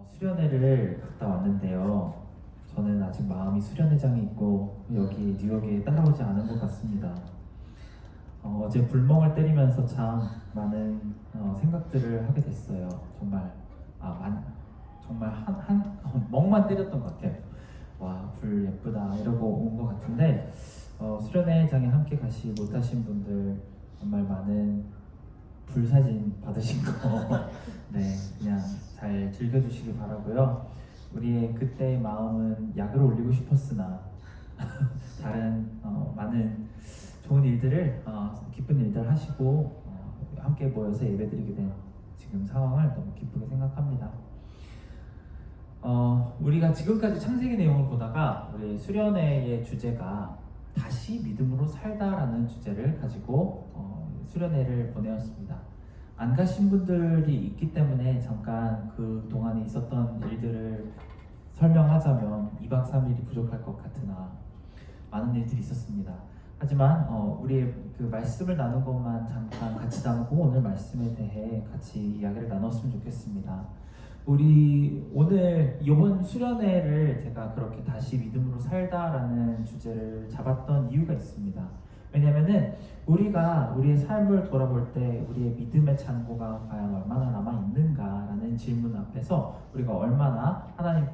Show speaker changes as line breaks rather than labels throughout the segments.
수련회를 갔다 왔는데요. 저는 아직 마음이 수련회장에 있고 여기 뉴욕에 따라오지 않은 것 같습니다. 어제 불멍을 때리면서 참 많은 생각들을 하게 됐어요. 정말 멍만 때렸던 것 같아요. 와, 불 예쁘다 이러고 온 것 같은데 수련회장에 함께 가시 못하신 분들 정말 많은 불 사진 받으신 거 네, 그냥 잘 즐겨주시기 바라고요. 우리의 그때의 마음은 약을 올리고 싶었으나 다른 많은 좋은 일들을 기쁜 일들 하시고 함께 모여서 예배드리게 된 지금 상황을 너무 기쁘게 생각합니다. 우리가 지금까지 창세기 내용을 보다가 우리 수련회의 주제가 다시 믿음으로 살다라는 주제를 가지고 수련회를 보내었습니다. 안 가신 분들이 있기 때문에 잠깐 그 동안에 있었던 일들을 설명하자면 2박 3일이 부족할 것 같으나 많은 일들이 있었습니다. 하지만 우리의 그 말씀을 나눈 것만 잠깐 같이 나누고 오늘 말씀에 대해 같이 이야기를 나눴으면 좋겠습니다. 우리 오늘 이번 수련회를 제가 그렇게 다시 믿음으로 살다라는 주제를 잡았던 이유가 있습니다. 왜냐면은 우리가 우리의 삶을 돌아볼 때 우리의 믿음의 잔고가 과연 얼마나 남아있는가라는 질문 앞에서 우리가 얼마나 하나님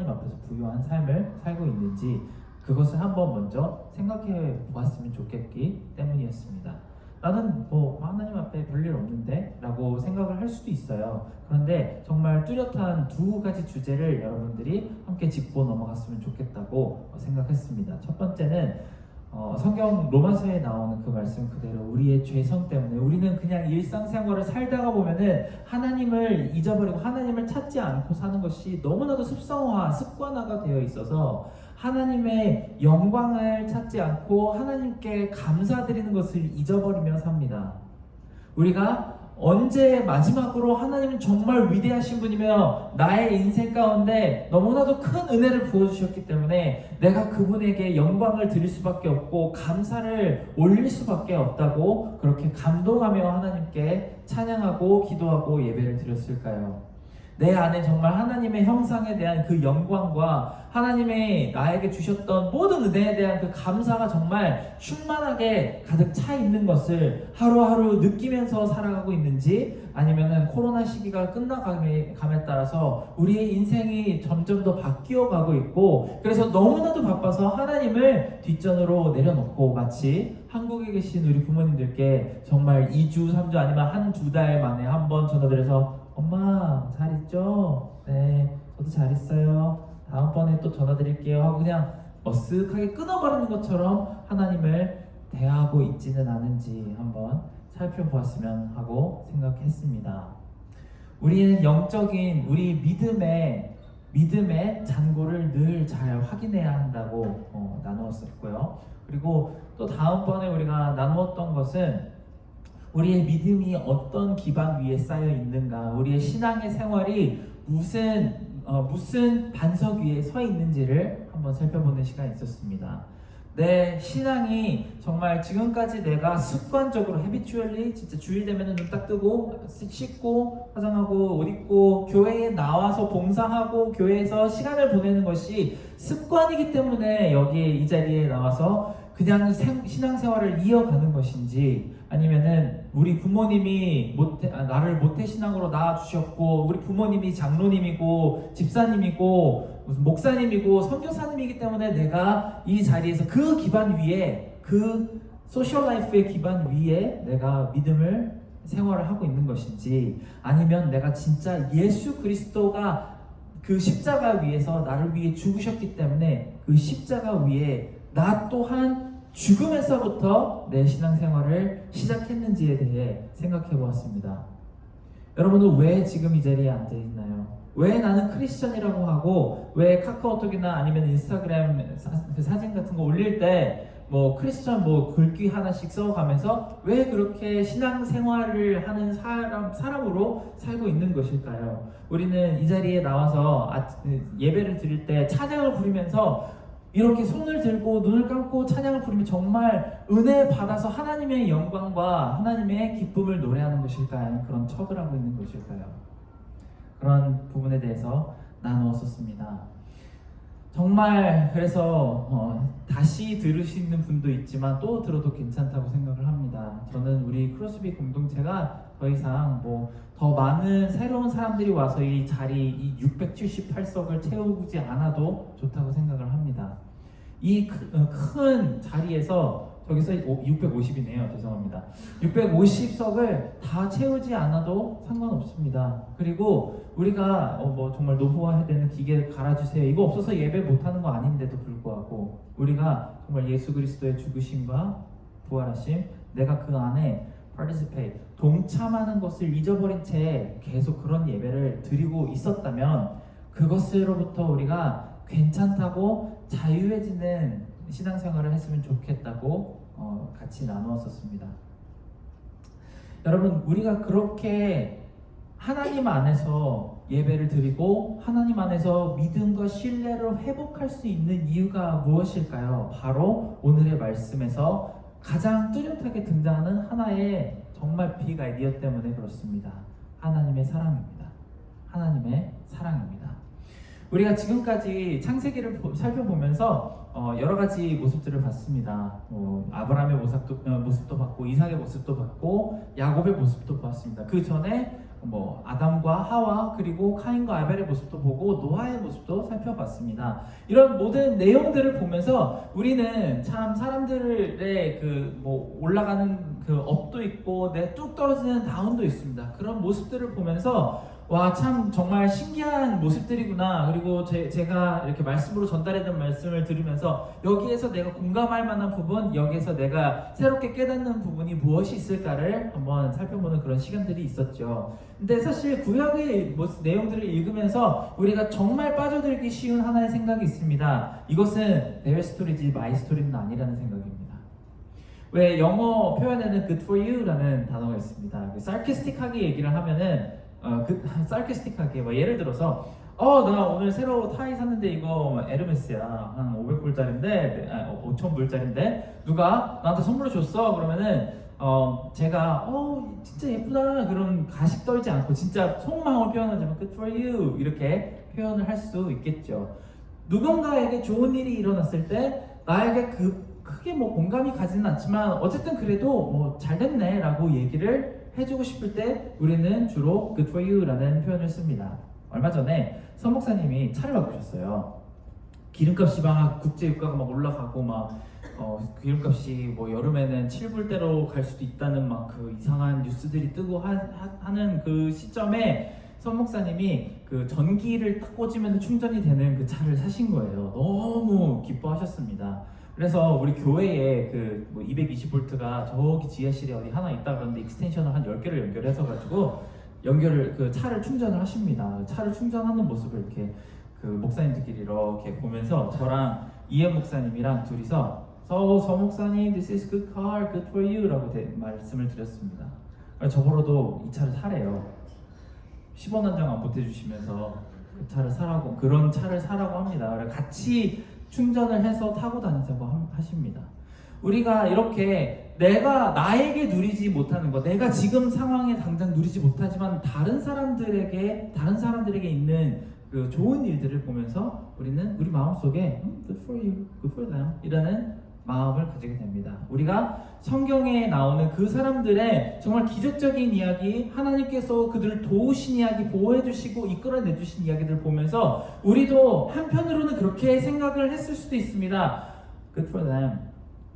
앞에서 부요한 삶을 살고 있는지 그것을 한번 먼저 생각해 보았으면 좋겠기 때문이었습니다. 나는 하나님 앞에 별일 없는데 라고 생각을 할 수도 있어요. 그런데 정말 뚜렷한 두 가지 주제를 여러분들이 함께 짚고 넘어갔으면 좋겠다고 생각했습니다. 첫 번째는 성경 로마서에 나오는 그 말씀 그대로 우리의 죄성 때문에 우리는 그냥 일상생활을 살다가 보면은 하나님을 잊어버리고 하나님을 찾지 않고 사는 것이 너무나도 습관화가 되어 있어서 하나님의 영광을 찾지 않고 하나님께 감사드리는 것을 잊어버리며 삽니다. 우리가 언제 마지막으로 하나님은 정말 위대하신 분이며 나의 인생 가운데 너무나도 큰 은혜를 부어주셨기 때문에 내가 그분에게 영광을 드릴 수밖에 없고 감사를 올릴 수밖에 없다고 그렇게 감동하며 하나님께 찬양하고 기도하고 예배를 드렸을까요? 내 안에 정말 하나님의 형상에 대한 그 영광과 하나님의 나에게 주셨던 모든 은혜에 대한 그 감사가 정말 충만하게 가득 차 있는 것을 하루하루 느끼면서 살아가고 있는지 아니면은 코로나 시기가 끝나감에 따라서 우리의 인생이 점점 더 바뀌어 가고 있고 그래서 너무나도 바빠서 하나님을 뒷전으로 내려놓고 마치 한국에 계신 우리 부모님들께 정말 2주, 3주 아니면 한두 달 만에 한번 전화드려서 엄마 잘 있죠? 네, 저도 잘 있어요. 다음번에 또 전화드릴게요 하고 그냥 머쓱하게 끊어버리는 것처럼 하나님을 대하고 있지는 않은지 한번 살펴보았으면 하고 생각했습니다. 우리는 영적인 우리 믿음의 잔고를 늘 잘 확인해야 한다고 나누었었고요. 그리고 또 다음번에 우리가 나누었던 것은 우리의 믿음이 어떤 기반 위에 쌓여 있는가, 우리의 신앙의 생활이 무슨 반석 위에 서 있는지를 한번 살펴보는 시간이 있었습니다. 내 신앙이 정말 지금까지 내가 습관적으로 habitually 진짜 주일 되면 눈 딱 뜨고 씻고 화장하고 옷 입고 교회에 나와서 봉사하고 교회에서 시간을 보내는 것이 습관이기 때문에 여기에 이 자리에 나와서 그냥 신앙생활을 이어가는 것인지 아니면은 우리 부모님이 나를 모태신앙으로 낳아주셨고 우리 부모님이 장로님이고 집사님이고 무슨 목사님이고 선교사님이기 때문에 내가 이 자리에서 그 기반 위에 그 소셜 라이프의 기반 위에 내가 믿음을 생활을 하고 있는 것인지 아니면 내가 진짜 예수 그리스도가 그 십자가 위에서 나를 위해 죽으셨기 때문에 그 십자가 위에 나 또한 죽음에서부터 내 신앙생활을 시작했는지에 대해 생각해 보았습니다. 여러분은 왜 지금 이 자리에 앉아 있나요? 왜 나는 크리스천이라고 하고 왜 카카오톡이나 아니면 인스타그램 사진 같은 거 올릴 때 크리스천 글귀 하나씩 써가면서 왜 그렇게 신앙생활을 하는 사람으로 살고 있는 것일까요? 우리는 이 자리에 나와서 예배를 드릴 때 찬양을 부르면서 이렇게 손을 들고 눈을 감고 찬양을 부르면 정말 은혜 받아서 하나님의 영광과 하나님의 기쁨을 노래하는 것일까요? 아니면 그런 척을 하고 있는 것일까요? 그런 부분에 대해서 나누었었습니다. 정말 그래서 다시 들으시는 분도 있지만 또 들어도 괜찮다고 생각을 합니다. 저는 우리 크로스비 공동체가 더 이상 더 많은 새로운 사람들이 와서 이 자리, 이 678석을 채우지 않아도 좋다고 생각을 합니다. 이 큰 자리에서 저기서 650이네요. 죄송합니다. 650석을 다 채우지 않아도 상관없습니다. 그리고 우리가 정말 노후화되는 기계 갈아주세요. 이거 없어서 예배 못하는 거 아닌데도 불구하고 우리가 정말 예수 그리스도의 죽으심과 부활하심, 내가 그 안에 participate, 동참하는 것을 잊어버린 채 계속 그런 예배를 드리고 있었다면 그것으로부터 우리가 괜찮다고 자유해지는 신앙생활을 했으면 좋겠다고 같이 나누었었습니다. 여러분, 우리가 그렇게 하나님 안에서 예배를 드리고 하나님 안에서 믿음과 신뢰를 회복할 수 있는 이유가 무엇일까요? 바로 오늘의 말씀에서 가장 뚜렷하게 등장하는 하나의 정말 빅 아이디어 때문에 그렇습니다. 하나님의 사랑입니다. 하나님의 사랑입니다. 우리가 지금까지 창세기를 살펴보면서 여러 가지 모습들을 봤습니다. 아브라함의 모습도 봤고, 이삭의 모습도 봤고, 야곱의 모습도 봤습니다. 그 전에 아담과 하와, 그리고 카인과 아벨의 모습도 보고 노아의 모습도 살펴봤습니다. 이런 모든 내용들을 보면서 우리는 참 사람들의 올라가는 그 업도 있고 뚝 떨어지는 다운도 있습니다. 그런 모습들을 보면서 와, 참 정말 신기한 모습들이구나. 그리고 제가 이렇게 말씀으로 전달했던 말씀을 들으면서 여기에서 내가 공감할 만한 부분, 여기에서 내가 새롭게 깨닫는 부분이 무엇이 있을까를 한번 살펴보는 그런 시간들이 있었죠. 근데 사실 구약의 내용들을 읽으면서 우리가 정말 빠져들기 쉬운 하나의 생각이 있습니다. 이것은 their 스토리지 my 스토리는 아니라는 생각입니다. 왜 영어 표현에는 good for you라는 단어가 있습니다. sarcastic하게 얘기를 하면은 sarcastic하게 예를 들어서 나 오늘 새로 타이 샀는데 이거 에르메스야. 한 500불짜리인데 5,000불짜리인데 누가 나한테 선물을 줬어. 그러면은 제가 진짜 예쁘다 그런 가식 떨지 않고 진짜 속마음을 표현하자면 good for you 이렇게 표현을 할 수 있겠죠. 누군가에게 좋은 일이 일어났을 때 나에게 크게 공감이 가지는 않지만 어쨌든 그래도 잘 됐네 라고 얘기를 해주고 싶을 때 우리는 주로 good for you 라는 표현을 씁니다. 얼마 전에 선 목사님이 차를 바꾸셨어요. 기름값이 막 국제유가가 올라가고 기름값이 여름에는 7불대로 갈 수도 있다는 그 이상한 뉴스들이 뜨고 하는 그 시점에 선 목사님이 그 전기를 딱 꽂으면 충전이 되는 그 차를 사신 거예요. 너무 기뻐하셨습니다. 그래서 우리 교회에 220V가 저기 지하실에 어디 하나 있다 그러는데 익스텐션을 한 10개를 연결해서 가지고 차를 충전을 하십니다. 차를 충전하는 모습을 이렇게 목사님들끼리 이렇게 보면서 저랑 이현 목사님이랑 둘이서 서 목사님 this is good car, good for you 라고 말씀을 드렸습니다. 저보러도 이 차를 사래요. 10원 한 장 안 보태주시면서 그 차를 사라고, 그런 차를 사라고 합니다. 같이 충전을 해서 타고 다니자고 하십니다. 우리가 이렇게 내가 나에게 누리지 못하는 것, 내가 지금 상황에 당장 누리지 못하지만 다른 사람들에게 있는 그 좋은 일들을 보면서 우리는 우리 마음속에 good for you, good for them 이라는 마음을 가지게 됩니다. 우리가 성경에 나오는 그 사람들의 정말 기적적인 이야기, 하나님께서 그들을 도우신 이야기, 보호해 주시고 이끌어내 주신 이야기들을 보면서 우리도 한편으로는 그렇게 생각을 했을 수도 있습니다. Good for them.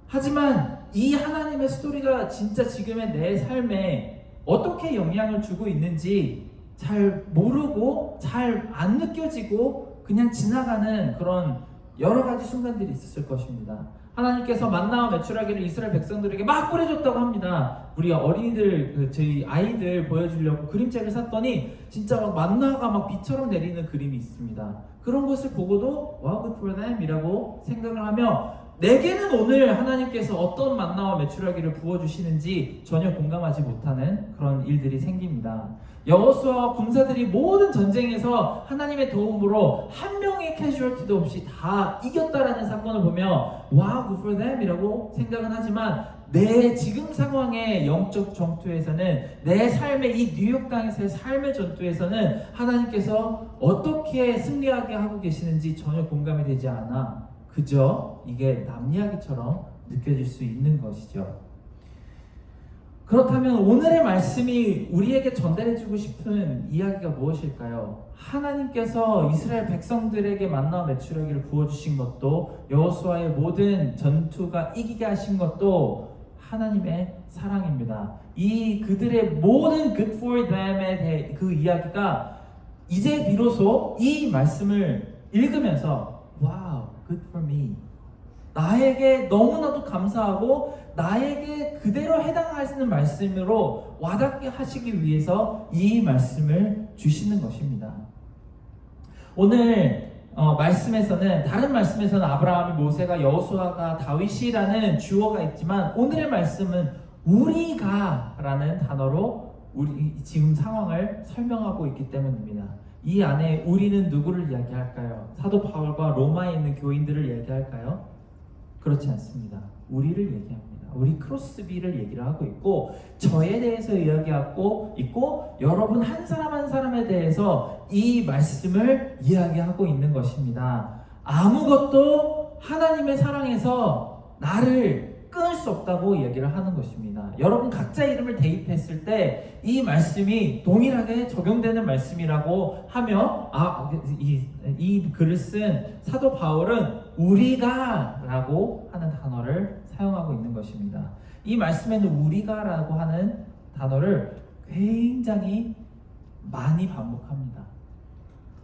하지만 이 하나님의 스토리가 진짜 지금의 내 삶에 어떻게 영향을 주고 있는지 잘 모르고 잘 안 느껴지고 그냥 지나가는 그런 여러 가지 순간들이 있었을 것입니다. 하나님께서 만나와 메추라기를 이스라엘 백성들에게 막 뿌려줬다고 합니다. 우리 어린이들, 저희 아이들 보여주려고 그림책을 샀더니 진짜 만나가 비처럼 내리는 그림이 있습니다. 그런 것을 보고도 wow, good for them 이라고 생각을 하며 내게는 오늘 하나님께서 어떤 만나와 메추라기를 부어주시는지 전혀 공감하지 못하는 그런 일들이 생깁니다. 여호수아와 군사들이 모든 전쟁에서 하나님의 도움으로 한 명의 캐주얼티도 없이 다 이겼다라는 사건을 보며 wow, good for them 이라고 생각은 하지만 내 지금 상황의 영적 전투에서는, 내 삶의 이 뉴욕 땅에서의 삶의 전투에서는 하나님께서 어떻게 승리하게 하고 계시는지 전혀 공감이 되지 않아 그저 이게 남 이야기처럼 느껴질 수 있는 것이죠. 그렇다면 오늘의 말씀이 우리에게 전달해주고 싶은 이야기가 무엇일까요? 하나님께서 이스라엘 백성들에게 만나와 메추라기를 부어주신 것도, 여호수아의 모든 전투가 이기게 하신 것도 하나님의 사랑입니다. 이 그들의 모든 good for them에 대해 그 이야기가 이제 비로소 이 말씀을 읽으면서 wow, good for me, 나에게 너무나도 감사하고 나에게 그대로 해당하시는 말씀으로 와닿게 하시기 위해서 이 말씀을 주시는 것입니다. 오늘 말씀에서는, 다른 말씀에서는 아브라함이, 모세가, 여호수아가, 다윗이라는 주어가 있지만 오늘의 말씀은 우리가 라는 단어로 우리 지금 상황을 설명하고 있기 때문입니다. 이 안에 우리는 누구를 이야기할까요? 사도 바울과 로마에 있는 교인들을 이야기할까요? 그렇지 않습니다. 우리를 얘기합니다. 우리 크로스비를 얘기를 하고 있고, 저에 대해서 이야기하고 있고, 여러분 한 사람 한 사람에 대해서 이 말씀을 이야기하고 있는 것입니다. 아무것도 하나님의 사랑에서 나를 끊을 수 없다고 이야기를 하는 것입니다. 여러분 각자 이름을 대입했을 때 이 말씀이 동일하게 적용되는 말씀이라고 하며, 이 글을 쓴 사도 바울은 우리가 라고 하는 단어를 사용하고 있는 것입니다. 이 말씀에는 우리가 라고 하는 단어를 굉장히 많이 반복합니다.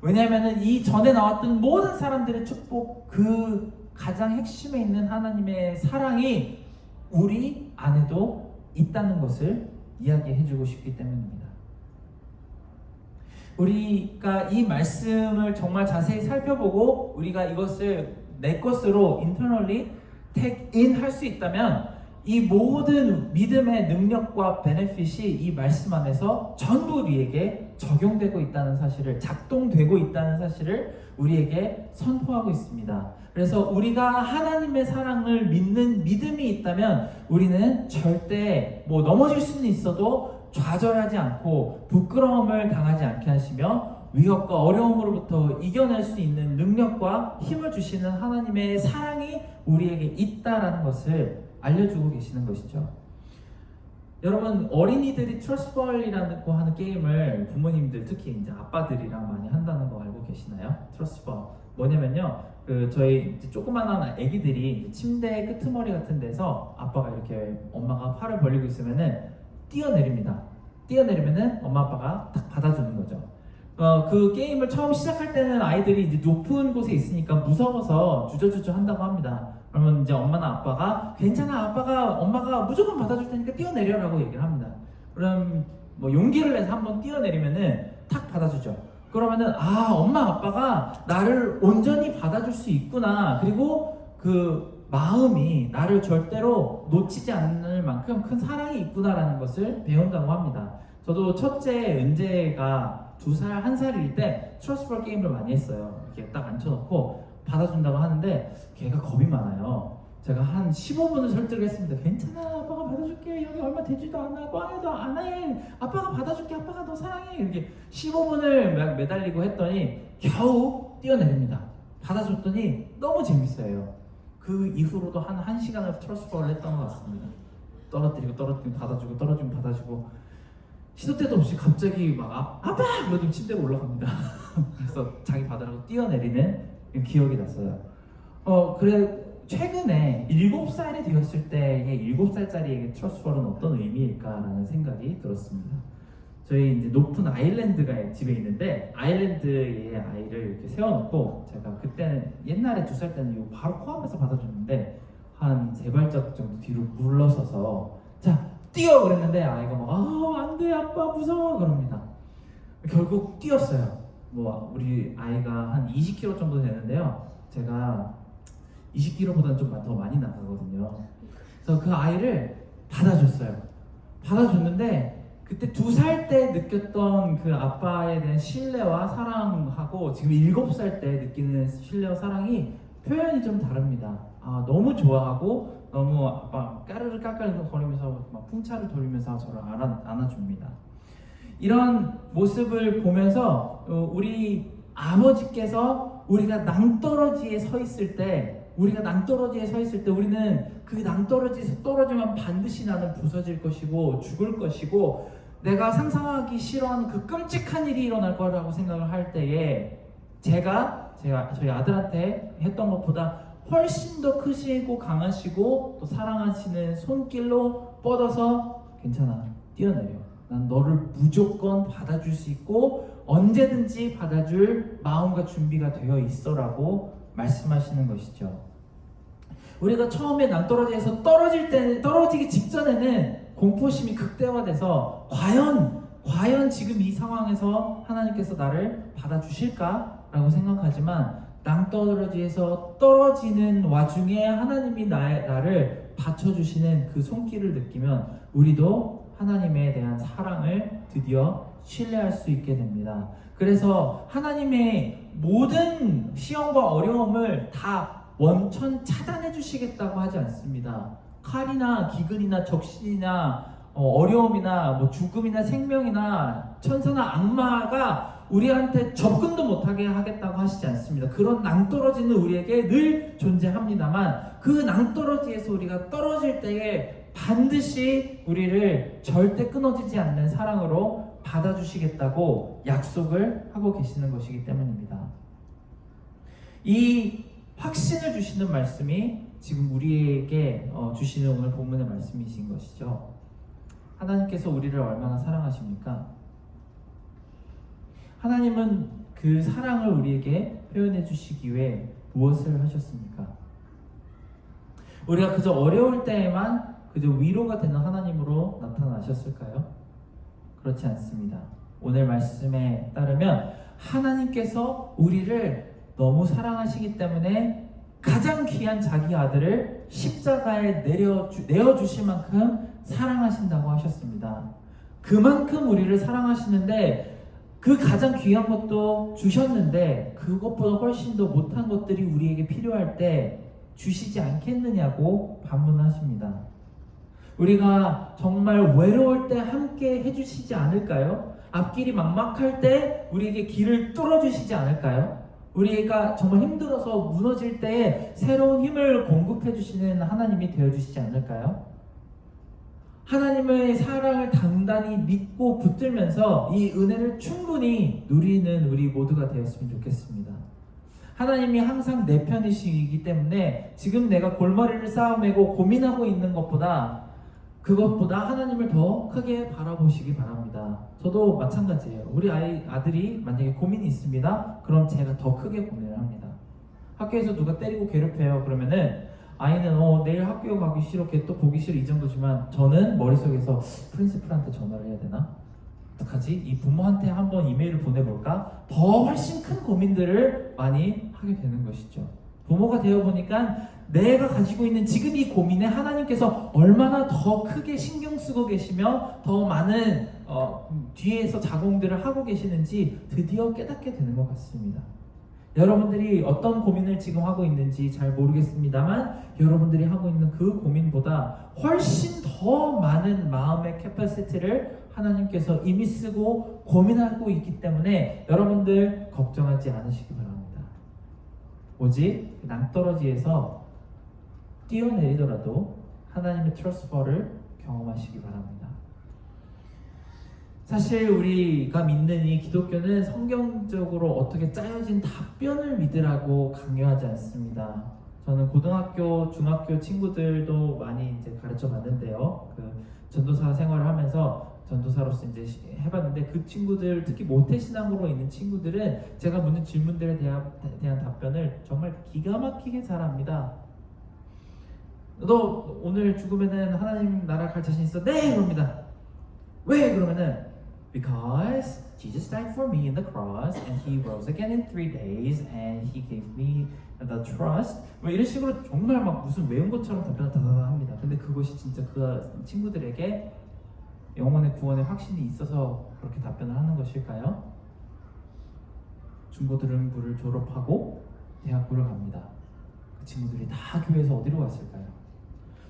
왜냐하면 이 전에 나왔던 모든 사람들의 축복, 그 가장 핵심에 있는 하나님의 사랑이 우리 안에도 있다는 것을 이야기해주고 싶기 때문입니다. 우리가 이 말씀을 정말 자세히 살펴보고 우리가 이것을 내 것으로 internally take in 할 수 있다면, 이 모든 믿음의 능력과 베네핏이 이 말씀 안에서 전부 우리에게 적용되고 있다는 사실을, 작동되고 있다는 사실을 우리에게 선포하고 있습니다. 그래서 우리가 하나님의 사랑을 믿는 믿음이 있다면 우리는 절대 넘어질 수는 있어도 좌절하지 않고 부끄러움을 당하지 않게 하시며, 위협과 어려움으로부터 이겨낼 수 있는 능력과 힘을 주시는 하나님의 사랑이 우리에게 있다라는 것을 알려주고 계시는 것이죠. 여러분, 어린이들이 트러스트볼이라고 하는 게임을 부모님들, 특히 이제 아빠들이랑 많이 한다는 거 알고 계시나요? 트러스트볼 뭐냐면요, 저희 이제 조그만한 아기들이 침대 끄트머리 같은 데서 아빠가 이렇게, 엄마가 팔을 벌리고 있으면은 뛰어내립니다. 뛰어내리면은 엄마 아빠가 딱 받아주는 거죠. 그 게임을 처음 시작할 때는 아이들이 이제 높은 곳에 있으니까 무서워서 주저주저 한다고 합니다. 그러면 이제 엄마나 아빠가 괜찮아, 엄마가 무조건 받아줄 테니까 뛰어내려라고 얘기를 합니다. 그럼 용기를 내서 한번 뛰어내리면은 탁 받아주죠. 그러면은 엄마 아빠가 나를 온전히 받아줄 수 있구나, 그리고 그 마음이 나를 절대로 놓치지 않을 만큼 큰 사랑이 있구나라는 것을 배운다고 합니다. 저도 첫째 은재가 2살, 1살일 때 트러스트볼 게임을 많이 했어요. 이렇게 딱 앉혀놓고 받아준다고 하는데 걔가 겁이 많아요. 제가 한 15분을 설득을 했습니다. 괜찮아, 아빠가 받아줄게, 여기 얼마 되지도 않아, 꽝해도 안 해, 아빠가 받아줄게, 아빠가 너 사랑해, 이렇게 15분을 매달리고 했더니 겨우 뛰어내립니다. 받아줬더니 너무 재밌어요. 그 이후로도 한 1시간을 트러스트볼을 했던 것 같습니다. 떨어뜨리고 받아주고, 떨어지면 받아주고, 시도 때도 없이 갑자기 막 아빠! 이러더니 침대로 올라갑니다. 그래서 자기 받으라고 뛰어내리는 기억이 났어요. 그래, 최근에 7살이 되었을 때의 7살짜리에게 트러스트볼은 어떤 의미일까라는 생각이 들었습니다. 저희 이제 높은 아일랜드가 집에 있는데, 아일랜드에 아이를 이렇게 세워놓고, 제가 그때는 옛날에 2살 때는 이거 바로 코앞에서 받아줬는데 한 3발짝 정도 뒤로 물러서서 자 뛰어 그랬는데 아이가 안돼 아빠 무서워 그럽니다. 결국 뛰었어요. 우리 아이가 한 20kg 정도 되는데요, 제가 20kg보다는 좀 더 많이 나가거든요. 그래서 그 아이를 받아줬는데 그때 2살 때 느꼈던 그 아빠에 대한 신뢰와 사랑하고 지금 7살 때 느끼는 신뢰와 사랑이 표현이 좀 다릅니다. 너무 좋아하고 너무 막 까르르 까까르 거리면서 막 풍차를 돌리면서 저를 안아줍니다. 이런 모습을 보면서 우리 아버지께서 우리가 낭떠러지에 서 있을 때 우리는 그 낭떠러지에서 떨어지면 반드시 나는 부서질 것이고 죽을 것이고 내가 상상하기 싫어하는 그 끔찍한 일이 일어날 거라고 생각을 할 때에 제가 저희 아들한테 했던 것보다 훨씬 더 크시고 강하시고 또 사랑하시는 손길로 뻗어서 괜찮아, 뛰어내려. 난 너를 무조건 받아줄 수 있고 언제든지 받아줄 마음과 준비가 되어 있어라고 말씀하시는 것이죠. 우리가 처음에 낭떠러지에서 떨어지기 직전에는 공포심이 극대화돼서 과연 지금 이 상황에서 하나님께서 나를 받아주실까라고 생각하지만 낭떠러지에서 떨어지는 와중에 하나님이 나를 받쳐주시는 그 손길을 느끼면 우리도 하나님에 대한 사랑을 드디어 신뢰할 수 있게 됩니다. 그래서 하나님의 모든 시험과 어려움을 다 원천 차단해 주시겠다고 하지 않습니다. 칼이나 기근이나 적신이나 어려움이나 뭐 죽음이나 생명이나 천사나 악마가 우리한테 접근도 못하게 하겠다고 하시지 않습니다. 그런 낭떠러지는 우리에게 늘 존재합니다만 그 낭떠러지에서 우리가 떨어질 때에 반드시 우리를 절대 끊어지지 않는 사랑으로 받아주시겠다고 약속을 하고 계시는 것이기 때문입니다. 이 확신을 주시는 말씀이 지금 우리에게 주시는 오늘 본문의 말씀이신 것이죠. 하나님께서 우리를 얼마나 사랑하십니까? 하나님은 그 사랑을 우리에게 표현해 주시기 위해 무엇을 하셨습니까? 우리가 그저 어려울 때에만 그저 위로가 되는 하나님으로 나타나셨을까요? 그렇지 않습니다. 오늘 말씀에 따르면 하나님께서 우리를 너무 사랑하시기 때문에 가장 귀한 자기 아들을 십자가에 내어주실 만큼 사랑하신다고 하셨습니다. 그만큼 우리를 사랑하시는데 그 가장 귀한 것도 주셨는데 그것보다 훨씬 더 못한 것들이 우리에게 필요할 때 주시지 않겠느냐고 반문하십니다. 우리가 정말 외로울 때 함께 해주시지 않을까요? 앞길이 막막할 때 우리에게 길을 뚫어주시지 않을까요? 우리가 정말 힘들어서 무너질 때에 새로운 힘을 공급해 주시는 하나님이 되어주시지 않을까요? 하나님의 사랑을 단단히 믿고 붙들면서 이 은혜를 충분히 누리는 우리 모두가 되었으면 좋겠습니다. 하나님이 항상 내 편이시기 때문에 지금 내가 골머리를 쌓아매고 고민하고 있는 그것보다 하나님을 더 크게 바라보시기 바랍니다. 저도 마찬가지예요. 우리 아들이 만약에 고민이 있습니다. 그럼 제가 더 크게 고민을 합니다. 학교에서 누가 때리고 괴롭혀요. 그러면은 아이는 내일 학교 가기 싫어, 걔 또 보기 싫어 이 정도지만 저는 머릿속에서 프린시플한테 전화를 해야 되나? 어떡하지? 이 부모한테 한번 이메일을 보내볼까? 더 훨씬 큰 고민들을 많이 하게 되는 것이죠. 부모가 되어보니까 내가 가지고 있는 지금 이 고민에 하나님께서 얼마나 더 크게 신경 쓰고 계시며 더 많은 뒤에서 자공들을 하고 계시는지 드디어 깨닫게 되는 것 같습니다. 여러분들이 어떤 고민을 지금 하고 있는지 잘 모르겠습니다만 여러분들이 하고 있는 그 고민보다 훨씬 더 많은 마음의 캐퍼시티를 하나님께서 이미 쓰고 고민하고 있기 때문에 여러분들 걱정하지 않으시기 바랍니다. 오직 낭떠러지에서 뛰어내리더라도 하나님의 트러스트를 경험하시기 바랍니다. 사실 우리가 믿는 이 기독교는 성경적으로 어떻게 짜여진 답변을 믿으라고 강요하지 않습니다. 저는 고등학교, 중학교 친구들도 많이 이제 가르쳐 봤는데요. 그 전도사 생활을 하면서 전도사로서 이제 해봤는데 그 친구들, 특히 모태신앙으로 있는 친구들은 제가 묻는 질문들에 대한 답변을 정말 기가 막히게 잘합니다. 너 오늘 죽으면은 하나님 나라 갈 자신 있어? 네! 그럽니다. 왜? 그러면은 Because Jesus died for me in the cross and He rose again in 3 days and He gave me the trust. 뭐 이런 식으로 정말 막 무슨 외운 것처럼 답변을 합니다. 근데 그것이 진짜 그 친구들에게 영혼의 구원의 확신이 있어서 그렇게 답변을 하는 것일까요? 중고등부를 졸업하고 대학교를 갑니다. 그 친구들이 다 교회에서 어디로 갔을까요?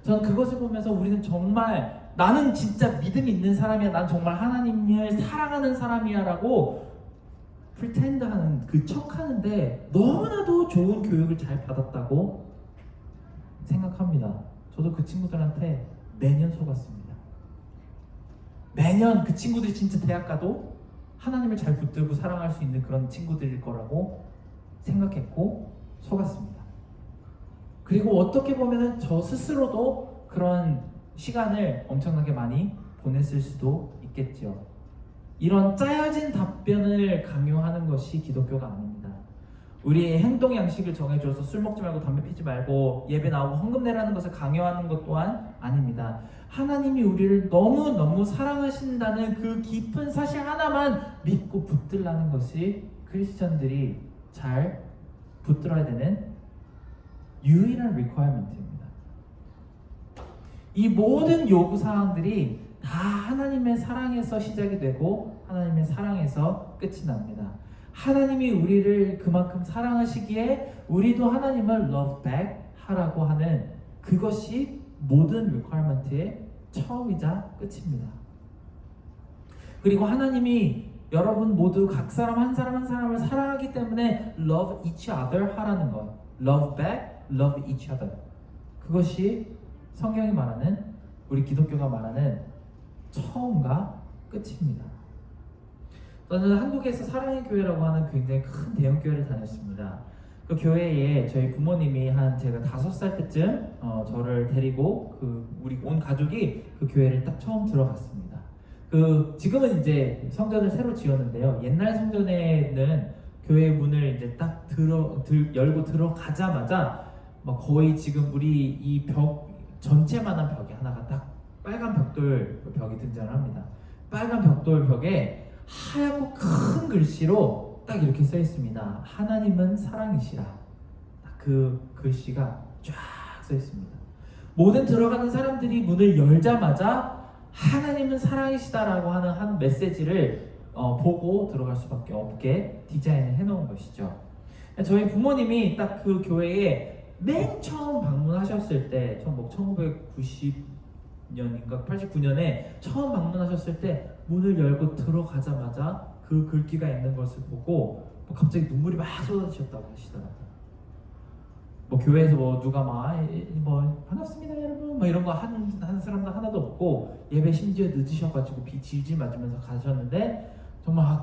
저는 그것을 보면서 우리는 정말 나는 진짜 믿음이 있는 사람이야, 난 정말 하나님을 사랑하는 사람이야 라고 프리텐드하는 그 척하는데 너무나도 좋은 교육을 잘 받았다고 생각합니다. 저도 그 친구들한테 매년 속았습니다. 매년 그 친구들이 진짜 대학 가도 하나님을 잘 붙들고 사랑할 수 있는 그런 친구들일 거라고 생각했고 속았습니다. 그리고 어떻게 보면은 저 스스로도 그런 시간을 엄청나게 많이 보냈을 수도 있겠죠. 이런 짜여진 답변을 강요하는 것이 기독교가 아닙니다. 우리의 행동 양식을 정해줘서 술 먹지 말고 담배 피지 말고 예배 나오고 헌금 내라는 것을 강요하는 것 또한 아닙니다. 하나님이 우리를 너무너무 사랑하신다는 그 깊은 사실 하나만 믿고 붙들라는 것이 크리스천들이 잘 붙들어야 되는 유일한 requirement입니다. 이 모든 요구사항들이 다 하나님의 사랑에서 시작이 되고 하나님의 사랑에서 끝이 납니다. 하나님이 우리를 그만큼 사랑하시기에 우리도 하나님을 love back 하라고 하는 그것이 모든 requirement의 처음이자 끝입니다. 그리고 하나님이 여러분 모두 각 사람 한 사람 한 사람을 사랑하기 때문에 love each other 하라는 것, love back, love each other, 그것이 성경이 말하는, 우리 기독교가 말하는 처음과 끝입니다. 저는 한국에서 사랑의 교회라고 하는 굉장히 큰 대형 교회를 다녔습니다. 그 교회에 저희 부모님이 제가 5살 때쯤 저를 데리고 우리 온 가족이 그 교회를 딱 처음 들어갔습니다. 지금은 이제 성전을 새로 지었는데요. 옛날 성전에는 교회 문을 이제 딱 열고 들어가자마자 거의 지금 우리 이 벽 전체만한 벽이 하나가 딱 빨간 벽돌 벽이 등장을 합니다. 빨간 벽돌 벽에 하얗고 큰 글씨로 딱 이렇게 써 있습니다. 하나님은 사랑이시라. 그 글씨가 쫙 써 있습니다. 모든 들어가는 사람들이 문을 열자마자 하나님은 사랑이시다라고 하는 한 메시지를 보고 들어갈 수밖에 없게 디자인을 해놓은 것이죠. 저희 부모님이 딱 그 교회에 맨 처음 방문하셨을 때, 1990년인가 89년에 처음 방문하셨을 때 문을 열고 들어가자마자 그 글귀가 있는 것을 보고 갑자기 눈물이 막 쏟아지셨다고 하시더라고요. 교회에서 누가 반갑습니다 여러분 이런 거 하는 사람도 하나도 없고, 예배 심지어 늦으셔가지고 비 질질 맞으면서 가셨는데 정말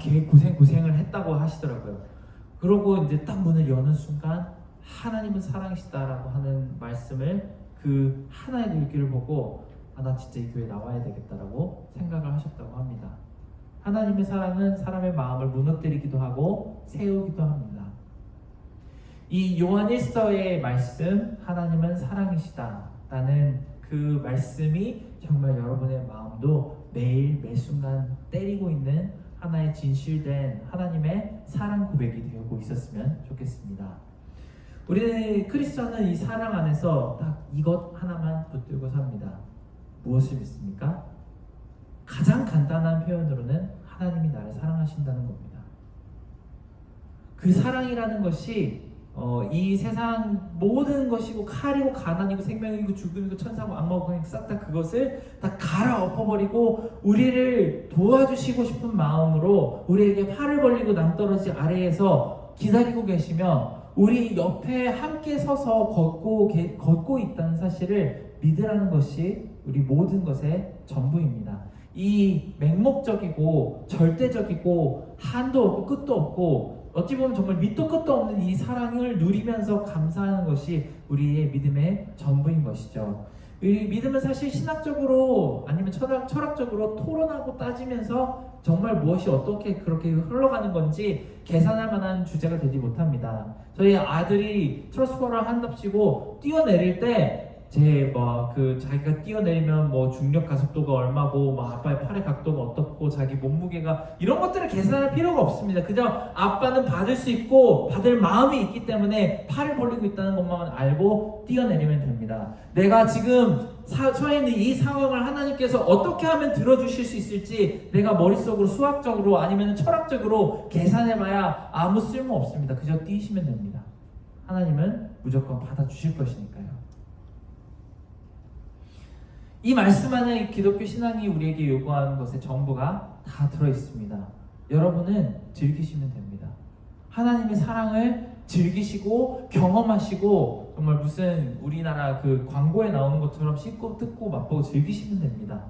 고생을 했다고 하시더라고요. 그러고 이제 딱 문을 여는 순간 하나님은 사랑이시다라고 하는 말씀을 그 하나의 글귀를 보고 나 진짜 이 교회 나와야 되겠다라고 생각을 하셨다고 합니다. 하나님의 사랑은 사람의 마음을 무너뜨리기도 하고 세우기도 합니다. 이 요한 1서의 말씀, 하나님은 사랑이시다라는 그 말씀이 정말 여러분의 마음도 매일 매순간 때리고 있는 하나의 진실된 하나님의 사랑 고백이 되고 있었으면 좋겠습니다. 우리 크리스천은 이 사랑 안에서 딱 이것 하나만 붙들고 삽니다. 무엇을 믿습니까? 가장 간단한 표현으로는 하나님이 나를 사랑하신다는 겁니다. 그 사랑이라는 것이 이 세상 모든 것이고 칼이고 가난이고 생명이고 죽음이고 천사고 악마고 싹 다 그것을 다 갈아엎어버리고 우리를 도와주시고 싶은 마음으로 우리에게 팔을 벌리고 낭떠러지 아래에서 기다리고 계시며 우리 옆에 함께 서서 걷고 있다는 사실을 믿으라는 것이 우리 모든 것의 전부입니다. 이 맹목적이고 절대적이고 한도 없고 끝도 없고 어찌 보면 정말 밑도 끝도 없는 이 사랑을 누리면서 감사하는 것이 우리의 믿음의 전부인 것이죠. 이 믿음은 사실 신학적으로 아니면 철학적으로 토론하고 따지면서 정말 무엇이 어떻게 그렇게 흘러가는 건지 계산할 만한 주제가 되지 못합니다. 저희 아들이 트러스퍼를 한답시고 뛰어내릴 때 자기가 뛰어내리면 중력 가속도가 얼마고 아빠의 팔의 각도가 어떻고 자기 몸무게가 이런 것들을 계산할 필요가 없습니다. 그냥 아빠는 받을 수 있고 받을 마음이 있기 때문에 팔을 벌리고 있다는 것만 알고 뛰어내리면 됩니다. 내가 지금 처해 있는 이 상황을 하나님께서 어떻게 하면 들어주실 수 있을지 내가 머릿속으로 수학적으로 아니면 철학적으로 계산해봐야 아무 쓸모 없습니다. 그저 뛰시면 됩니다. 하나님은 무조건 받아주실 것이니까요. 이 말씀 안에 기독교 신앙이 우리에게 요구하는 것의 전부가 다 들어있습니다. 여러분은 즐기시면 됩니다. 하나님의 사랑을 즐기시고 경험하시고 정말 무슨 우리나라 그 광고에 나오는 것처럼 씹고 뜯고 맛보고 즐기시면 됩니다.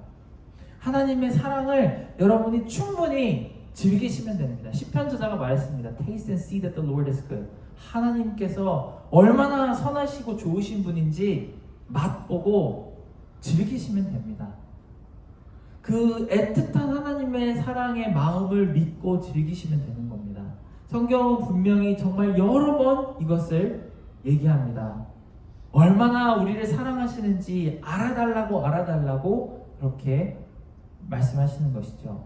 하나님의 사랑을 여러분이 충분히 즐기시면 됩니다. 시편 저자가 말했습니다. Taste and see that the Lord is good. 하나님께서 얼마나 선하시고 좋으신 분인지 맛보고 즐기시면 됩니다. 그 애틋한 하나님의 사랑의 마음을 믿고 즐기시면 되는 겁니다. 성경은 분명히 정말 여러 번 이것을 얘기합니다. 얼마나 우리를 사랑하시는지 알아달라고 그렇게 말씀하시는 것이죠.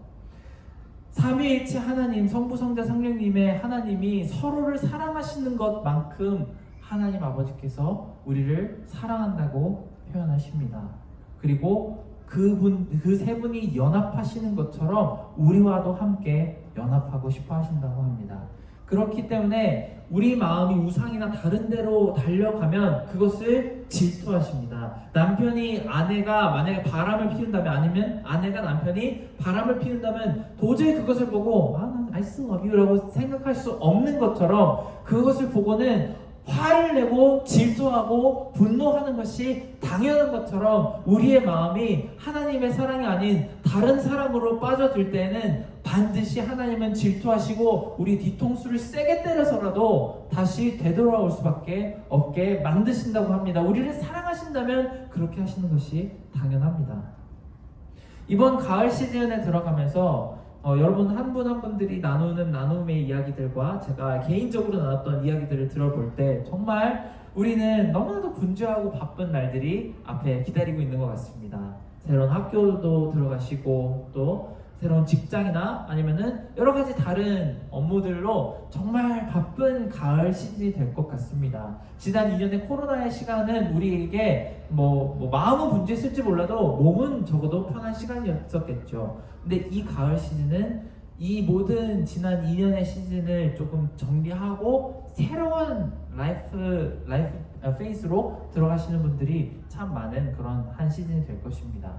삼위일체 하나님, 성부, 성자, 성령님의 하나님이 서로를 사랑하시는 것만큼 하나님 아버지께서 우리를 사랑한다고 표현하십니다. 그리고 그 세 분이 연합하시는 것처럼 우리와도 함께 연합하고 싶어 하신다고 합니다. 그렇기 때문에 우리 마음이 우상이나 다른 데로 달려가면 그것을 질투하십니다. 남편이 아내가 만약에 바람을 피운다면, 아니면 아내가 남편이 바람을 피운다면 도저히 그것을 보고 난 I still love you 라고 생각할 수 없는 것처럼 그것을 보고는 화를 내고 질투하고 분노하는 것이 당연한 것처럼 우리의 마음이 하나님의 사랑이 아닌 다른 사랑으로 빠져들 때에는 반드시 하나님은 질투하시고 우리 뒤통수를 세게 때려서라도 다시 되돌아올 수밖에 없게 만드신다고 합니다. 우리를 사랑하신다면 그렇게 하시는 것이 당연합니다. 이번 가을 시즌에 들어가면서 여러분 한 분 한 분들이 나누는 나눔의 이야기들과 제가 개인적으로 나눴던 이야기들을 들어볼 때 정말 우리는 너무나도 분주하고 바쁜 날들이 앞에 기다리고 있는 것 같습니다. 새로운 학교도 들어가시고 또 새로운 직장이나 아니면은 여러 가지 다른 업무들로 정말 바쁜 가을 시즌이 될 것 같습니다. 지난 2년의 코로나의 시간은 우리에게 마음은 분주했을지 몰라도 몸은 적어도 편한 시간이었었겠죠. 근데 이 가을 시즌은 이 모든 지난 2년의 시즌을 조금 정리하고 새로운 라이프 페이스로 들어가시는 분들이 참 많은 그런 한 시즌이 될 것입니다.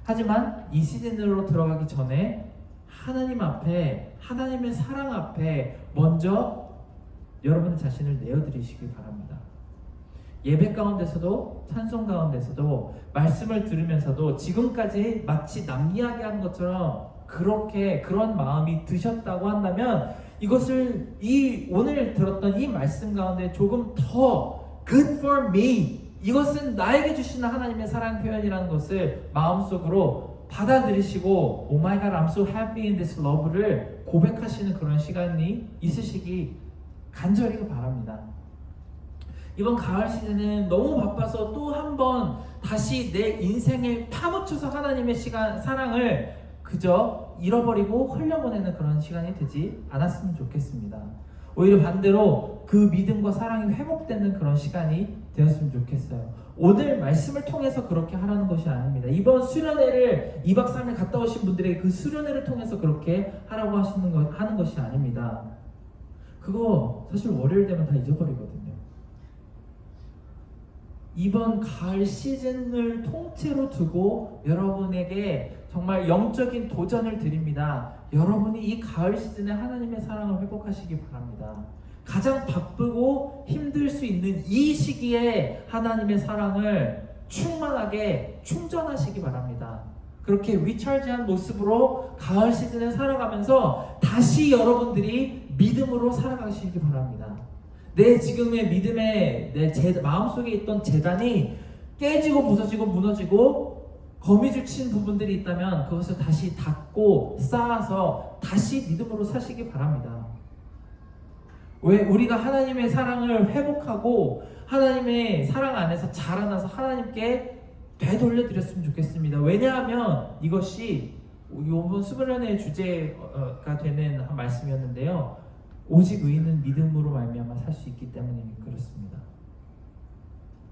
하지만 이 시즌으로 들어가기 전에 하나님 앞에, 하나님의 사랑 앞에 먼저 여러분의 자신을 내어드리시길 바랍니다. 예배 가운데서도 찬송 가운데서도 말씀을 들으면서도 지금까지 마치 남 이야기하는 것처럼 그런 마음이 드셨다고 한다면 이것을 오늘 들었던 이 말씀 가운데 조금 더 good for me, 이것은 나에게 주시는 하나님의 사랑 표현이라는 것을 마음속으로 받아들이시고 Oh my God, I'm so happy in this love를 고백하시는 그런 시간이 있으시기 간절히 바랍니다. 이번 가을 시즌은 너무 바빠서 또 한 번 다시 내 인생에 파묻혀서 하나님의 사랑을 그저 잃어버리고 흘려보내는 그런 시간이 되지 않았으면 좋겠습니다. 오히려 반대로 그 믿음과 사랑이 회복되는 그런 시간이 되었으면 좋겠어요. 오늘 말씀을 통해서 그렇게 하라는 것이 아닙니다. 이번 수련회를 2박 3일 갔다 오신 분들에게 그 수련회를 통해서 그렇게 하라고 하는 것이 아닙니다. 그거 사실 월요일 되면 다 잊어버리거든요. 이번 가을 시즌을 통째로 두고 여러분에게 정말 영적인 도전을 드립니다. 여러분이 이 가을 시즌에 하나님의 사랑을 회복하시기 바랍니다. 가장 바쁘고 힘들 수 있는 이 시기에 하나님의 사랑을 충만하게 충전하시기 바랍니다. 그렇게 리차지한 모습으로 가을 시즌을 살아가면서 다시 여러분들이 믿음으로 살아가시기 바랍니다. 내 지금의 믿음의 내 마음속에 있던 재단이 깨지고 부서지고 무너지고 거미줄 친 부분들이 있다면 그것을 다시 닫고 쌓아서 다시 믿음으로 사시기 바랍니다. 왜 우리가 하나님의 사랑을 회복하고 하나님의 사랑 안에서 자라나서 하나님께 되돌려 드렸으면 좋겠습니다. 왜냐하면 이것이 이번 수련회의 주제가 되는 한 말씀이었는데요. 오직 의인은 믿음으로 말미암아 살 수 있기 때문에 그렇습니다.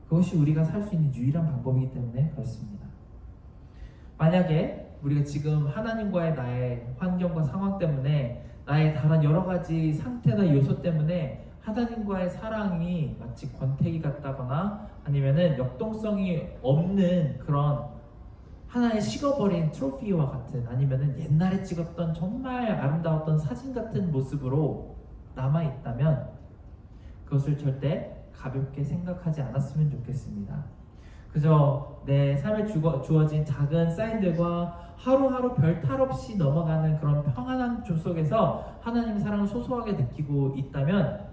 그것이 우리가 살 수 있는 유일한 방법이기 때문에 그렇습니다. 만약에 우리가 지금 하나님과의 나의 환경과 상황 때문에 나의 다른 여러 가지 상태나 요소 때문에 하나님과의 사랑이 마치 권태기 같다거나 아니면은 역동성이 없는 그런 하나의 식어버린 트로피와 같은, 아니면은 옛날에 찍었던 정말 아름다웠던 사진 같은 모습으로 남아있다면 그것을 절대 가볍게 생각하지 않았으면 좋겠습니다. 그저 내 삶에 주어진 작은 사인들과 하루하루 별 탈 없이 넘어가는 그런 평안한 조 속에서 하나님의 사랑을 소소하게 느끼고 있다면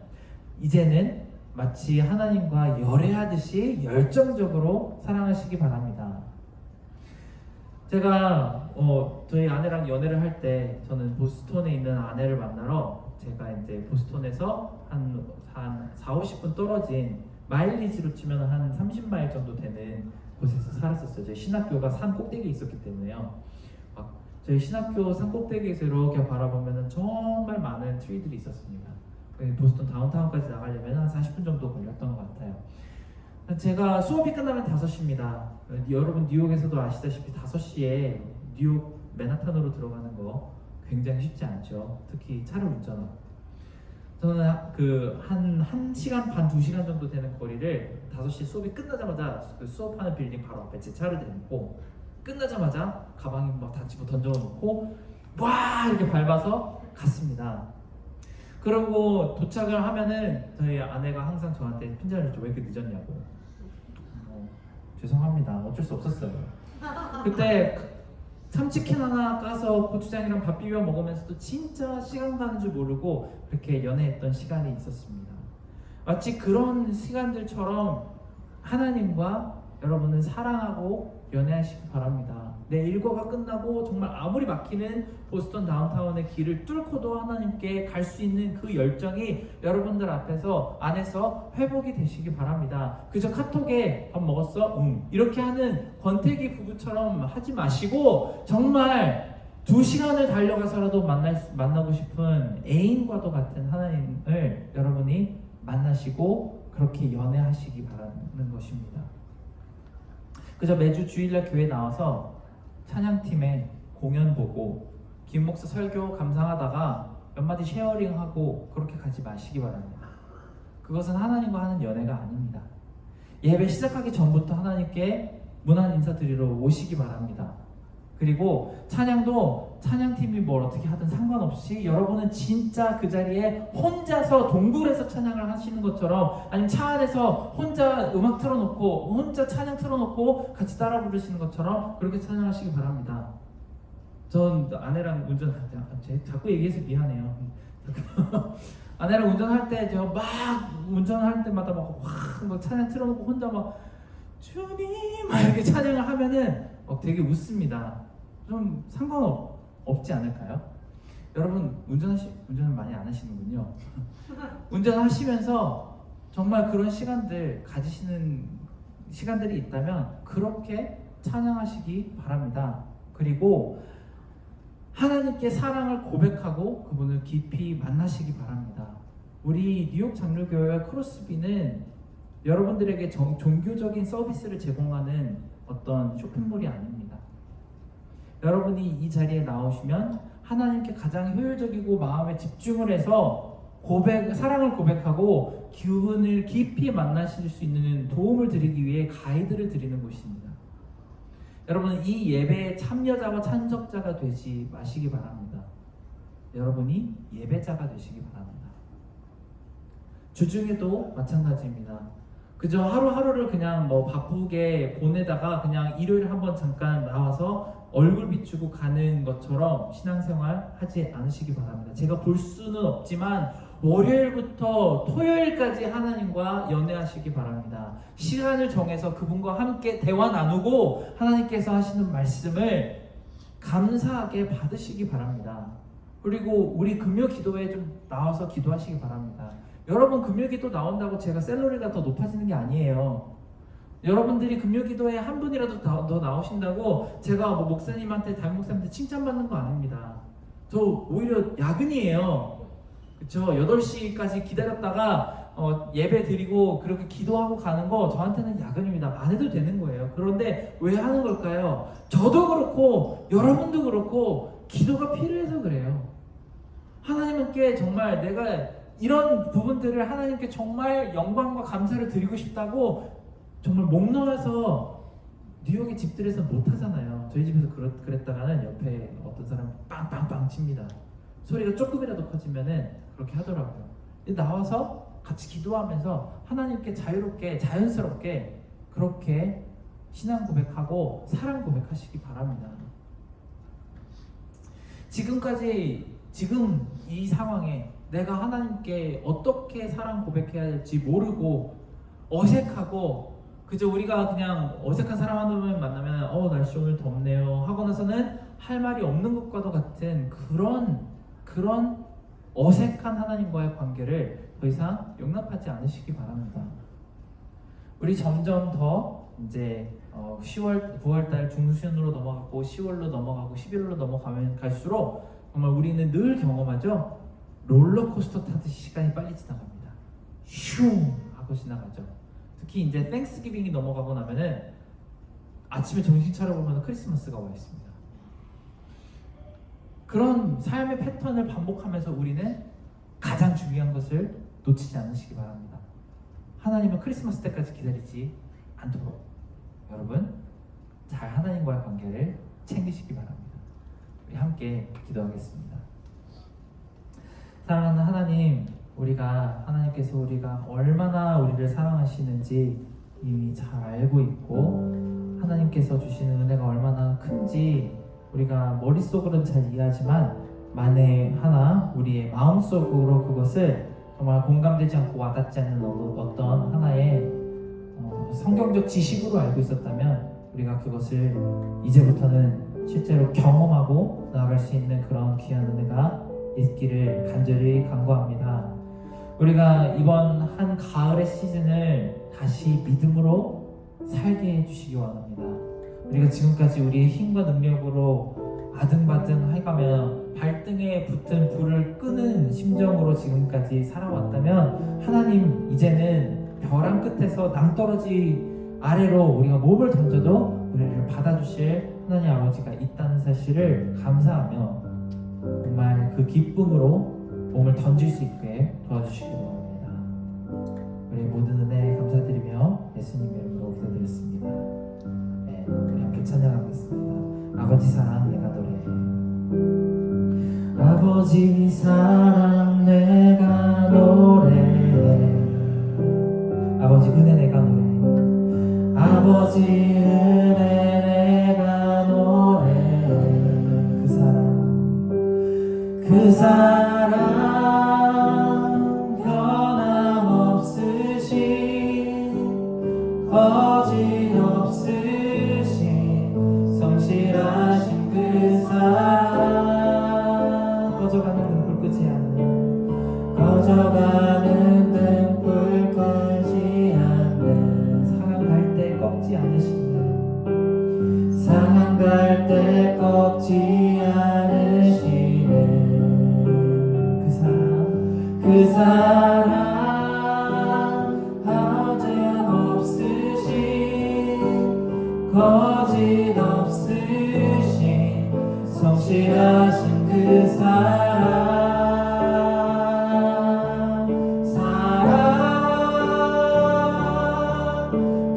이제는 마치 하나님과 열애하듯이 열정적으로 사랑하시기 바랍니다. 제가 저희 아내랑 연애를 할 때, 저는 보스턴에 있는 아내를 만나러 제가 이제 보스턴에서 한 4, 50분 떨어진, 마일리지로 치면 한 30마일 정도 되는 곳에서 살았었어요. 저희 신학교가 산 꼭대기에 있었기 때문에요. 저희 신학교 산 꼭대기에서 이렇게 바라보면 정말 많은 트리들이 있었습니다. 보스턴 다운타운까지 나가려면 한 40분 정도 걸렸던 것 같아요. 제가 수업이 끝나면 5시입니다. 여러분 뉴욕에서도 아시다시피 5시에 뉴욕 맨하탄으로 들어가는 거 굉장히 쉽지 않죠. 특히 차를 운전하고. 저는 한 1시간 반, 2시간 정도 되는 거리를 5시 수업이 끝나자마자 그 수업하는 빌딩 바로 앞에 제 차를 대놓고 끝나자마자 가방에 막 다 집어 던져놓고 와 이렇게 밟아서 갔습니다. 그러고 도착을 하면은 저희 아내가 항상 저한테 핀잔을 줬죠. 왜 이렇게 늦었냐고. 죄송합니다. 어쩔 수 없었어요. 그때 참치캔 하나 까서 고추장이랑 밥 비벼 먹으면서도 진짜 시간 가는 줄 모르고 그렇게 연애했던 시간이 있었습니다. 마치 그런 시간들처럼 하나님과 여러분은 사랑하고 연애하시기 바랍니다. 내 일과가 끝나고 정말 아무리 막히는 보스턴 다운타운의 길을 뚫고도 하나님께 갈 수 있는 그 열정이 여러분들 안에서 회복이 되시기 바랍니다. 그저 카톡에 밥 먹었어? 응. 이렇게 하는 권태기 부부처럼 하지 마시고 정말 2시간을 달려가서라도 만나고 싶은 애인과도 같은 하나님을 여러분이 만나시고 그렇게 연애하시기 바라는 것입니다. 그저 매주 주일날 교회 나와서 찬양팀의 공연 보고 김 목사 설교 감상하다가 몇 마디 쉐어링하고 그렇게 가지 마시기 바랍니다. 그것은 하나님과 하는 연애가 아닙니다. 예배 시작하기 전부터 하나님께 문안 인사드리러 오시기 바랍니다. 그리고 찬양도 찬양팀이 뭘 어떻게 하든 상관없이 여러분은 진짜 그 자리에 혼자서 동굴에서 찬양을 하시는 것처럼, 아니면 차 안에서 혼자 음악 틀어놓고 혼자 찬양 틀어놓고 같이 따라 부르시는 것처럼 그렇게 찬양하시기 바랍니다. 전 아내랑 운전할 때 자꾸 얘기해서 미안해요. 아내랑 운전할 때 제가 막 운전할 때마다 막 찬양 틀어놓고 혼자 막 주님 막 이렇게 찬양을 하면은 되게 웃습니다. 좀 상관없지 않을까요? 여러분 운전을 많이 안 하시는군요. 운전하시면서 정말 그런 시간들 가지시는 시간들이 있다면 그렇게 찬양하시기 바랍니다. 그리고 하나님께 사랑을 고백하고 그분을 깊이 만나시기 바랍니다. 우리 뉴욕 장로교회와 크로스비는 여러분들에게 종교적인 서비스를 제공하는 어떤 쇼핑몰이 아닙니다. 여러분이 이 자리에 나오시면 하나님께 가장 효율적이고 마음에 집중을 해서 사랑을 고백하고 기운을 깊이 만나실 수 있는 도움을 드리기 위해 가이드를 드리는 곳입니다. 여러분 이 예배에 참여자와 참석자가 되지 마시기 바랍니다. 여러분이 예배자가 되시기 바랍니다. 주중에도 마찬가지입니다. 그저 하루하루를 그냥 바쁘게 보내다가 그냥 일요일 한번 잠깐 나와서 얼굴 비추고 가는 것처럼 신앙생활 하지 않으시기 바랍니다. 제가 볼 수는 없지만 월요일부터 토요일까지 하나님과 연애하시기 바랍니다. 시간을 정해서 그분과 함께 대화 나누고 하나님께서 하시는 말씀을 감사하게 받으시기 바랍니다. 그리고 우리 금요 기도에 좀 나와서 기도하시기 바랍니다. 여러분 금요 기도 나온다고 제가 셀러리가 더 높아지는 게 아니에요. 여러분들이 금요 기도에 한 분이라도 더 나오신다고 제가 목사님한테 담임 목사님한테 칭찬받는 거 아닙니다. 저 오히려 야근이에요. 그쵸? 8시까지 기다렸다가 예배 드리고 그렇게 기도하고 가는 거 저한테는 야근입니다. 안 해도 되는 거예요. 그런데 왜 하는 걸까요? 저도 그렇고 여러분도 그렇고 기도가 필요해서 그래요. 하나님께 정말 내가 이런 부분들을 하나님께 정말 영광과 감사를 드리고 싶다고 정말 목 놓아서 뉴욕의 집들에서 못 하잖아요. 저희 집에서 그랬다가는 옆에 어떤 사람 빵빵빵 칩니다. 소리가 조금이라도 커지면은 그렇게 하더라고요. 나와서 같이 기도하면서 하나님께 자유롭게 자연스럽게 그렇게 신앙 고백하고 사랑 고백하시기 바랍니다. 지금 이 상황에 내가 하나님께 어떻게 사랑 고백해야 될지 모르고 어색하고 그저 우리가 그냥 어색한 사람 하나만 만나면 날씨 오늘 덥네요 하고 나서는 할 말이 없는 것과도 같은 그런 어색한 하나님과의 관계를 더 이상 용납하지 않으시기 바랍니다. 우리 점점 더 이제 9월달 중순으로 넘어가고 10월로 넘어가고 11월로 넘어가면 갈수록 정말 우리는 늘 경험하죠. 롤러코스터 타듯이 시간이 빨리 지나갑니다. 슝 하고 지나가죠. 특히 이제 땡스기빙이 넘어가고 나면은 아침에 정신 차려보면 크리스마스가 와 있습니다. 그런 삶의 패턴을 반복하면서 우리는 가장 중요한 것을 놓치지 않으시기 바랍니다. 하나님은 크리스마스 때까지 기다리지 않도록 여러분 잘 하나님과의 관계를 챙기시기 바랍니다. 우리 함께 기도하겠습니다. 사랑하는 하나님, 하나님께서 우리가 얼마나 우리를 사랑하시는지 이미 잘 알고 있고 하나님께서 주시는 은혜가 얼마나 큰지 우리가 머릿속으로는 잘 이해하지만 만에 하나 우리의 마음속으로 그것을 정말 공감되지 않고 와닿지 않는 어떤 하나의 성경적 지식으로 알고 있었다면 우리가 그것을 이제부터는 실제로 경험하고 나아갈 수 있는 그런 귀한 은혜가 있기를 간절히 간구합니다. 우리가 이번 한 가을의 시즌을 다시 믿음으로 살게 해주시기 원합니다. 우리가 지금까지 우리의 힘과 능력으로 아등바등 해가며 발등에 붙은 불을 끄는 심정으로 지금까지 살아왔다면 하나님 이제는 벼랑 끝에서 낭떠러지 아래로 우리가 몸을 던져도 우리를 받아주실 하나님 아버지가 있다는 사실을 감사하며 정말 그 기쁨으로 몸을 던질 수 있게 도와주시기 바랍니다. 우리 모든 은혜 감사드리며 예수님의 이름으로 기도드렸습니다. 네, 우리 함께 찬양하겠습니다. 아버지 사랑 내가 노래해. 아버지 사랑 내가 노래해. 아버지 은혜 내가 노래해. 아버지 은혜 내가 노래해. 그 사랑 변함없으신 거짓없으신 성실하신 그 사랑 꺼져가는 등불 끄지 않는 꺼져가는 등불 끄지 않는 상한 갈 때 꺾지 않으시는 상한 갈 때 꺾지 않으시는 그 사랑 하증없으신 거짓 없으신 성실하신 그 사랑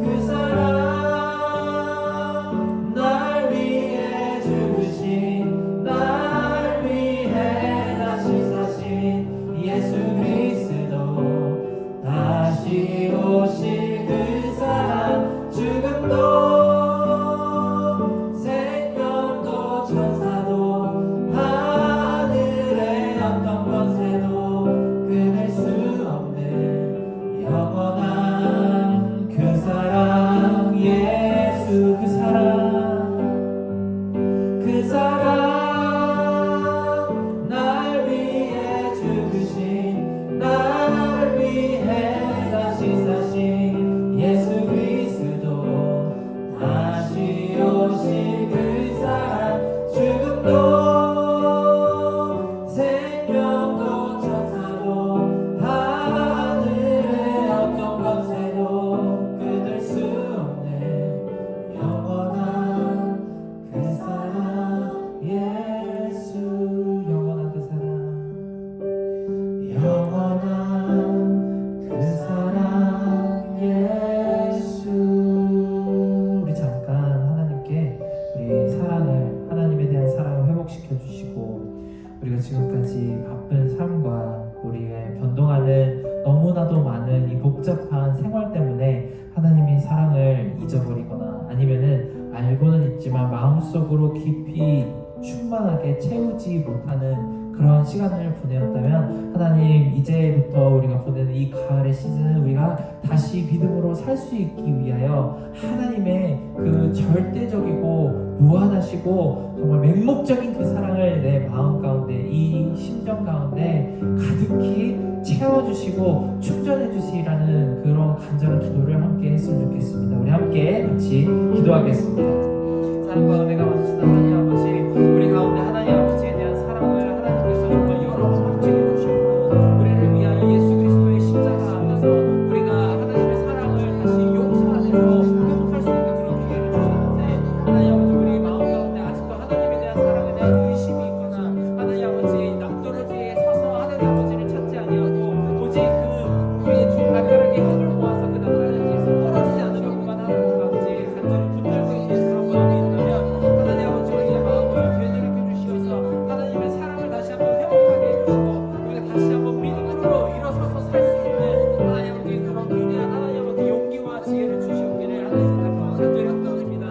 그 사랑 날 위해 죽으신 날 위해 다시 사신 예수 그리스도 지금까지 바쁜 삶과 우리의 변동하는 너무나도 많은 이 복잡한 생활 때문에 하나님의 사랑을 잊어버리거나 아니면은 알고는 있지만 마음속으로 깊이 충만하게 채우지 못하는 그런 시간을 보내었다면 하나님, 이제부터 우리가 보내는 이 가을의 시즌은 우리가 다시 믿음으로 살 수 있기 위하여 하나님의 그 절대적이고 무한하시고 정말 맹목적인 그 사랑을 내 마음 가운데, 이 심정 가운데 가득히 채워주시고 충전해 주시라는 그런 간절한 기도를 함께 했으면 좋겠습니다. 우리 함께 같이 기도하겠습니다. 사랑과 은혜가 많으신 하나님 아버지, 우리 가운데 하나님 아버지에 대한 사랑을 하나님께서 정말 여러 번 확증해 주셨고, 우리를 위하여 예수 그리스도의 십자가 앞에서 우리가 하나님의 사랑을 다시 용서 안에서 회복할 수 있는 그런 기회를 주셨는데, 하나님 아버지, 우리 마음 가운데 아직도 하나님에 대한 사랑에 대한 의심이 있거나 하나님 아버지 낭떠러지에 서서 하나님 아버지를 찾지 아니하고 오직 그 우리의 두 발가락에 힘을 모아서 그 낭떠러지에서 떨어지지 않으려고만 하는 아버지 간절히 붙들고 있는 그런 마음이 있다면 하나님 아버지, 우리의 마음을 되돌이켜 주시어서 하나님의 사랑을 다시 한번 회복하게 해주시고 우리가 다시 한번 믿음으로 일어서서 살 수 있는 하나님 아버지 그런 위대한 하나님 아버지 용기와 지혜를 주시옵기를 하나님 앞에 간절히 합당드립니다.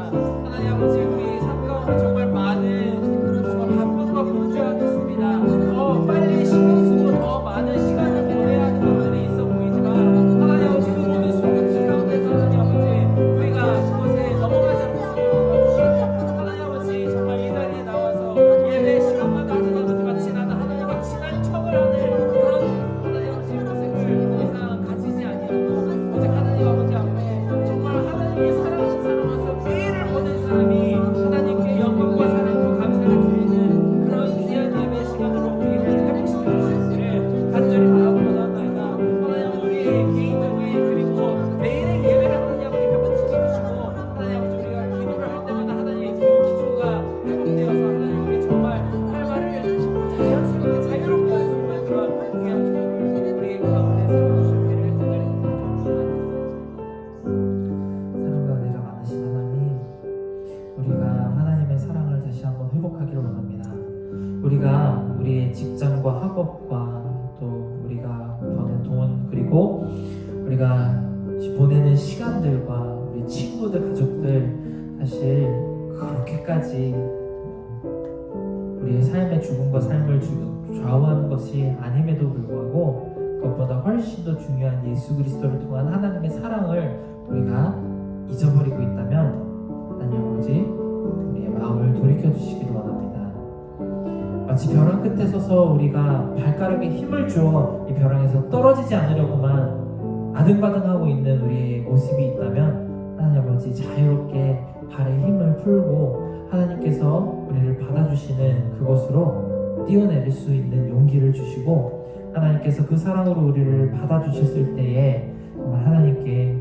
하나님 아버지, 우리 삶 가운데 정말 많은 정말 바쁨과 분주함이 있습니다. 더 빨리 신경 쓰고 더 많은 시간을 보내야 하는 것들이 있어 보이지만 하나님 아버지, 그 모든 속임수 가운데서 하나님 아버지 우리가 그것에 넘어가지 않고 주시고 하나님 아버지 정말 이 자리에 나와서 예배 시간마다 하나님 아버지 마치 나는 하나님과 친한 척을 하는 그런 하나님 아버지 모습을 더 이상 가지지 아니하고 오직 하나님 아버지 앞에 정말 하나님의 사랑하신 사람으로서 매일을 보낸 사람이 하나님께 영광과 사랑과 감사를 드리는 그런 귀한 예배 시간으로 우리를 회복시켜 주시기를 간절히 바라고 원합니다. 하나님, 우리의 개인적인 그리고 매일의 예배를 하나님 아버지 회복시켜 주시고 하나님 아버지, 우리가 기도를 할 때마다 하나님 그 기도가 회복되어서 하나님 우리 정말 할 말을 자연스럽게 자유롭게 할 수 있는 그런 귀한 기도를 우리 가운데 세워주시기를 간절히 사랑과 은혜가 많으신 하나님, 우리가 하나님의 사랑을 다시 한번 회복하기를 원합니다. 우리가 우리의 직장과 학업과 또 우리가 버는 돈, 그리고 우리가 보내는 시간들과 우리 친구들, 가족들 사실 그렇게까지 우리의 삶의 죽음과 삶을 좌우하는 것이 아님에도 불구하고 그것보다 훨씬 더 중요한 예수 그리스도를 통한 하나님의 사랑을 우리가 잊어버리고 있다면 하나님 아버지, 우리의 마음을 돌이켜 주시기를 원합니다. 마치 벼랑 끝에 서서 우리가 발가락에 힘을 주어 이 벼랑에서 떨어지지 않으려고만 아등바등하고 있는 우리의 모습이 있다면 하나님 아버지, 자유롭게 발에 힘을 풀고 하나님께서 우리를 받아주시는 그곳으로 뛰어내릴 수 있는 용기를 주시고 하나님께서 그 사랑으로 우리를 받아주셨을 때에 정말 하나님께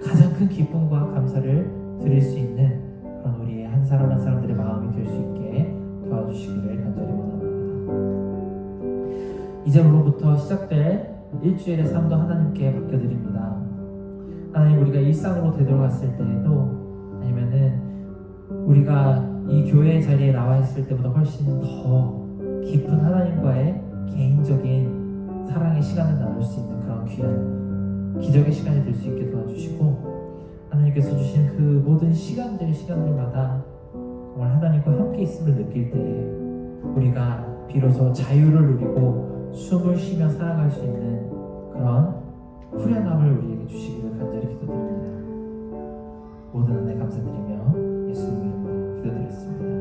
가장 큰 기쁨과 감사를 드릴 수 있는 그런 우리의 한 사람 한 사람들의 마음이 될 수 있게 도와주시기를 간절히 원합니다. 이제로부터 시작될 일주일의 삶도 하나님께 맡겨드립니다. 하나님, 우리가 일상으로 되돌아갔을 때에도 아니면은 우리가 이 교회 자리에 나와 있을 때보다 훨씬 더 깊은 하나님과의 개인적인 사랑의 시간을 나눌 수 있는 그런 귀한 기적의 시간이 될 수 있게 도와주시고 하나님께서 주신 그 모든 시간들마다 정말 하나님과 함께 있음을 느낄 때에 우리가 비로소 자유를 누리고 숨을 쉬며 살아갈 수 있는 그런 후련함을 우리에게 주시기를 간절히 기도드립니다. 모든 은혜 감사드리며 예수님 이름으로 기도드렸습니다.